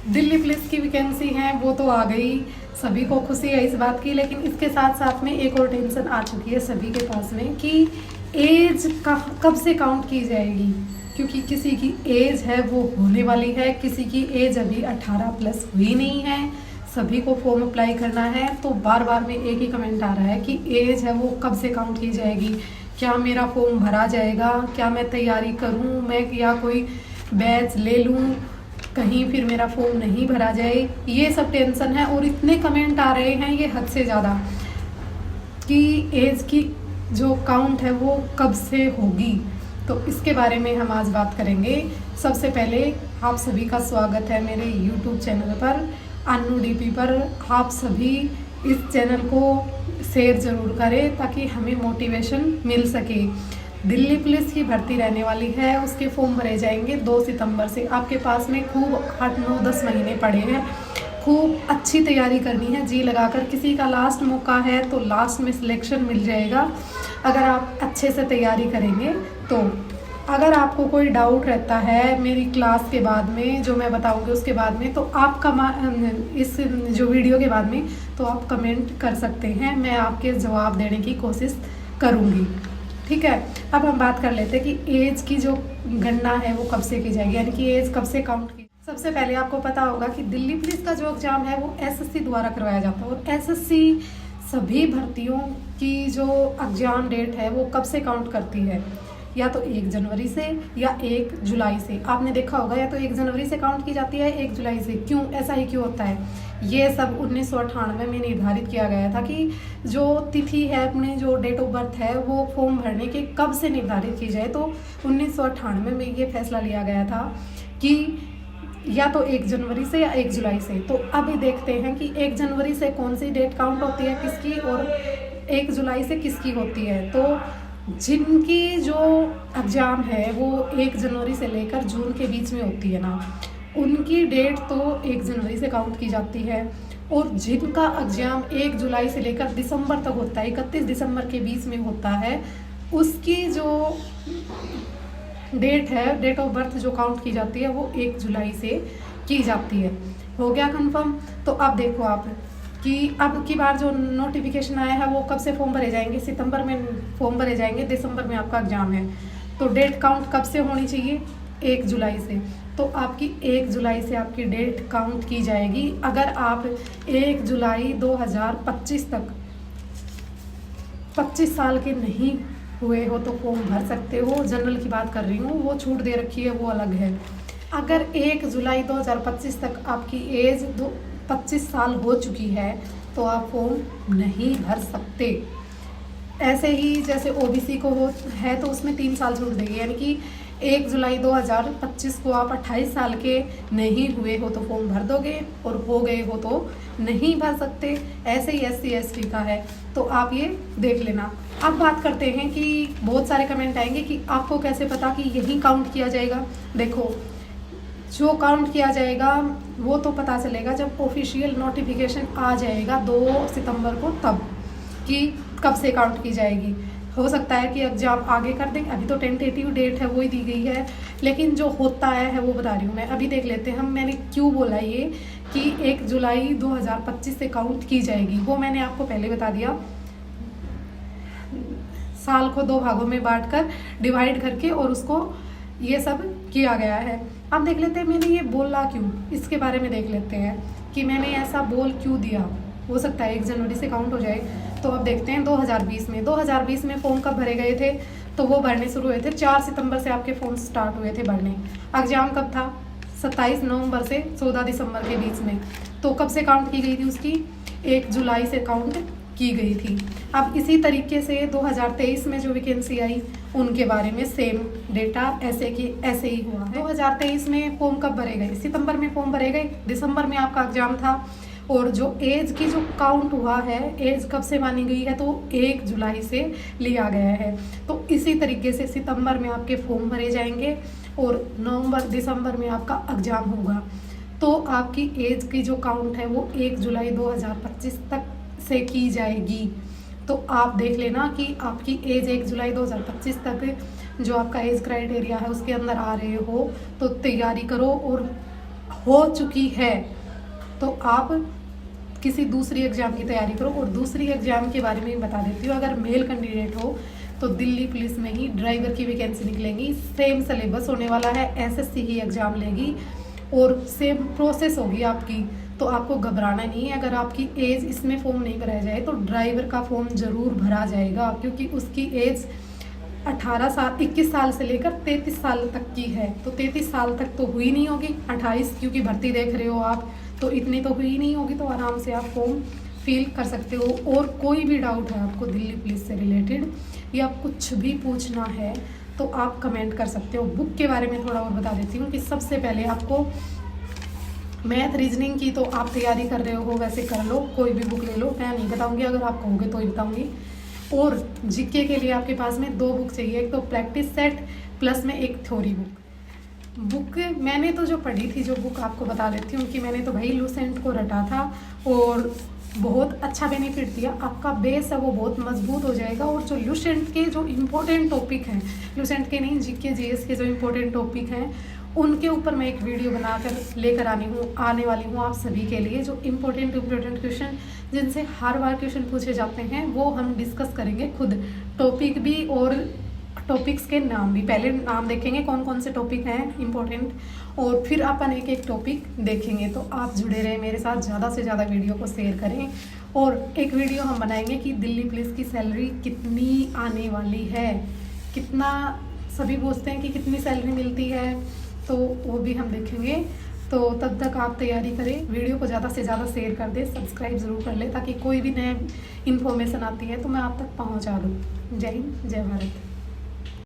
Delhi police की vacancy है वो तो आ गई, सभी को खुशी है इस बात की। लेकिन इसके साथ साथ में एक और टेंशन आ चुकी है सभी के पास में कि एज का कब से काउंट की जाएगी, क्योंकि किसी की एज है वो होने वाली है, किसी की एज अभी 18 प्लस हुई नहीं है। सभी को फॉर्म अप्लाई करना है, तो बार बार में एक ही कमेंट आ रहा है कि एज है वो कब से काउंट की जाएगी, क्या मेरा फॉर्म भरा जाएगा, क्या मैं तैयारी करूं मैं, या कोई बैच ले लूं कहीं फिर मेरा फॉर्म नहीं भरा जाए। ये सब टेंशन है और इतने कमेंट आ रहे हैं ये हद से ज़्यादा कि एज की जो काउंट है वो कब से होगी। तो इसके बारे में हम आज बात करेंगे। सबसे पहले आप सभी का स्वागत है मेरे YouTube चैनल पर, अन्नू डीपी पर। आप सभी इस चैनल को शेयर ज़रूर करें ताकि हमें मोटिवेशन मिल सके। दिल्ली पुलिस की भर्ती रहने वाली है, उसके फॉर्म भरे जाएंगे 2 सितंबर से। आपके पास में खूब 8, 9, 10 महीने पड़े हैं, खूब अच्छी तैयारी करनी है जी लगाकर। किसी का लास्ट मौका है तो लास्ट में सिलेक्शन मिल जाएगा अगर आप अच्छे से तैयारी करेंगे तो। अगर आपको कोई डाउट रहता है मेरी क्लास के बाद में जो मैं बताऊंगी उसके बाद में, तो आप इस जो वीडियो के बाद में तो आप कमेंट कर सकते हैं, मैं आपके जवाब देने की कोशिश करूंगी। ठीक है, अब हम बात कर लेते हैं कि एज की जो गणना है वो कब से की जाएगी, यानी कि एज कब से काउंट की। सबसे पहले आपको पता होगा कि दिल्ली पुलिस का जो एग्जाम है वो एसएससी द्वारा करवाया जाता है, और एसएससी सभी भर्तियों की जो एग्जाम डेट है वो कब से काउंट करती है, या तो 1 जनवरी से या 1 जुलाई से। आपने देखा होगा या तो 1 जनवरी से काउंट की जाती है 1 जुलाई से। क्यों ऐसा ही क्यों होता है? ये सब 1998 में निर्धारित किया गया था कि जो तिथि है अपने जो डेट ऑफ बर्थ है वो फॉर्म भरने के कब से निर्धारित की जाए। तो 1998 में ये फैसला लिया गया था कि या तो 1 जनवरी से या 1 जुलाई से। तो अभी देखते हैं कि 1 जनवरी से कौन सी डेट काउंट होती है किसकी, और 1 जुलाई से किसकी होती है। तो जिनकी जो एग्ज़ाम है वो 1 जनवरी से लेकर जून के बीच में होती है ना, उनकी डेट तो 1 जनवरी से काउंट की जाती है। और जिनका एग्ज़ाम 1 जुलाई से लेकर दिसंबर तक होता है, 31 दिसंबर के बीच में होता है, उसकी जो डेट है, डेट ऑफ बर्थ जो काउंट की जाती है वो 1 जुलाई से की जाती है। हो गया कंफर्म? तो अब देखो आप कि अब की बार जो नोटिफिकेशन आया है वो कब से फॉर्म भरे जाएंगे, सितंबर में फॉर्म भरे जाएंगे, दिसंबर में आपका एग्ज़ाम है। तो डेट काउंट कब से होनी चाहिए? 1 जुलाई से। तो आपकी 1 जुलाई से आपकी डेट काउंट की जाएगी। अगर आप 1 जुलाई 2025 तक 25 साल के नहीं हुए हो तो फॉर्म भर सकते हो। जनरल की बात कर रही हूँ, वो छूट दे रखी है वो अलग है। अगर 1 जुलाई 2025 तक आपकी एज 25 साल हो चुकी है तो आप फॉर्म नहीं भर सकते। ऐसे ही जैसे ओबीसी को हो है तो उसमें 3 साल छूट देगी, यानी कि 1 जुलाई 2025 को आप 28 साल के नहीं हुए हो तो फॉर्म भर दोगे, और हो गए हो तो नहीं भर सकते। ऐसे ही SC ST का है, तो आप ये देख लेना। अब बात करते हैं कि बहुत सारे कमेंट आएंगे कि आपको कैसे पता कि यही काउंट किया जाएगा। देखो, जो काउंट किया जाएगा वो तो पता चलेगा जब ऑफिशियल नोटिफिकेशन आ जाएगा 2 सितंबर को, तब कि कब से काउंट की जाएगी। हो सकता है कि एग्जाम आगे कर दें, अभी तो टेंटेटिव डेट है वो ही दी गई है, लेकिन जो होता है वो बता रही हूँ मैं। अभी देख लेते हैं हम, मैंने क्यों बोला ये कि 1 जुलाई 2025 से काउंट की जाएगी, वो मैंने आपको पहले बता दिया। साल को 2 भागों में बांटकर डिवाइड करके और उसको ये सब किया गया है। अब देख लेते हैं मैंने ये बोला क्यों, इसके बारे में देख लेते हैं कि मैंने ऐसा बोल क्यों दिया। हो सकता है 1 जनवरी से काउंट हो जाए। तो अब देखते हैं 2020 में फॉर्म कब भरे गए थे, तो वो भरने शुरू हुए थे 4 सितंबर से आपके फॉर्म स्टार्ट हुए थे भरने। एग्जाम कब था? 27 नवंबर से 14 दिसंबर के बीच में। तो कब से काउंट की गई थी उसकी? 1 जुलाई से काउंट की गई थी। अब इसी तरीके से 2023 में जो वैकेंसी आई उनके बारे में सेम डेटा ऐसे ही हुआ है। 2023 में फॉर्म कब भरे गए? सितंबर में फॉर्म भरे गए, दिसंबर में आपका एग्जाम था। और जो एज की जो काउंट हुआ है, एज कब से मानी गई है? तो 1 जुलाई से लिया गया है। तो इसी तरीके से सितंबर में आपके फॉर्म भरे जाएंगे और नवंबर दिसंबर में आपका एग्जाम होगा। तो आपकी एज की जो काउंट है वो 1 जुलाई 2025 तक से की जाएगी। तो आप देख लेना कि आपकी एज 1 जुलाई 2025 तक जो आपका एज क्राइटेरिया है उसके अंदर आ रहे हो तो तैयारी करो, और हो चुकी है तो आप किसी दूसरी एग्ज़ाम की तैयारी करो। और दूसरी एग्ज़ाम के बारे में बता देती हूँ, अगर मेल कैंडिडेट हो तो दिल्ली पुलिस में ही ड्राइवर की वैकेंसी निकलेंगी। सेम सिलेबस होने वाला है, एसएससी ही एग्ज़ाम लेगी और सेम प्रोसेस होगी आपकी। तो आपको घबराना नहीं है। अगर आपकी एज इसमें फॉर्म नहीं भराया जाए तो ड्राइवर का फॉर्म ज़रूर भरा जाएगा, क्योंकि उसकी एज 18 साल 21 साल से लेकर 33 साल तक की है। तो 33 साल तक तो हुई नहीं होगी, 28 क्योंकि भर्ती देख रहे हो आप, तो इतनी तो हुई नहीं होगी। तो आराम से आप फॉर्म फिल कर सकते हो। और कोई भी डाउट है आपको दिल्ली पुलिस से रिलेटेड या कुछ भी पूछना है तो आप कमेंट कर सकते हो। बुक के बारे में थोड़ा और बता देती हूँ कि सबसे पहले आपको मैथ रीजनिंग की तो आप तैयारी कर रहे हो वैसे कर लो, कोई भी बुक ले लो, मैं नहीं बताऊंगी, अगर आप कहोगे तो ही बताऊंगी। और जीके के लिए आपके पास में 2 बुक चाहिए, एक तो प्रैक्टिस सेट प्लस में एक थ्योरी बुक मैंने तो जो पढ़ी थी, जो बुक आपको बता देती हूँ कि मैंने तो भाई लूसेंट को रटा था और बहुत अच्छा बेनिफिट दिया। आपका बेस है वो बहुत मजबूत हो जाएगा। और जो लूसेंट के जो इम्पोर्टेंट टॉपिक हैं, लूसेंट के नहीं जीके जीएस के जो इम्पोर्टेंट टॉपिक हैं उनके ऊपर मैं एक वीडियो बनाकर लेकर आने वाली हूँ आप सभी के लिए। जो इम्पोर्टेंट क्वेश्चन जिनसे हर बार क्वेश्चन पूछे जाते हैं वो हम डिस्कस करेंगे खुद, टॉपिक भी और टॉपिक्स के नाम भी। पहले नाम देखेंगे कौन कौन से टॉपिक हैं इम्पोर्टेंट, और फिर अपन एक एक टॉपिक देखेंगे। तो आप जुड़े रहें मेरे साथ, ज़्यादा से ज़्यादा वीडियो को शेयर करें। और एक वीडियो हम बनाएंगे कि दिल्ली पुलिस की सैलरी कितनी आने वाली है, कितना सभी पूछते हैं कि कितनी सैलरी मिलती है, तो वो भी हम देखेंगे। तो तब तक आप तैयारी करें, वीडियो को ज़्यादा से ज़्यादा शेयर कर दें, सब्सक्राइब ज़रूर कर लें ताकि कोई भी नए इन्फॉर्मेशन आती है तो मैं आप तक पहुंचा दूँ। जय हिंद, जय भारत।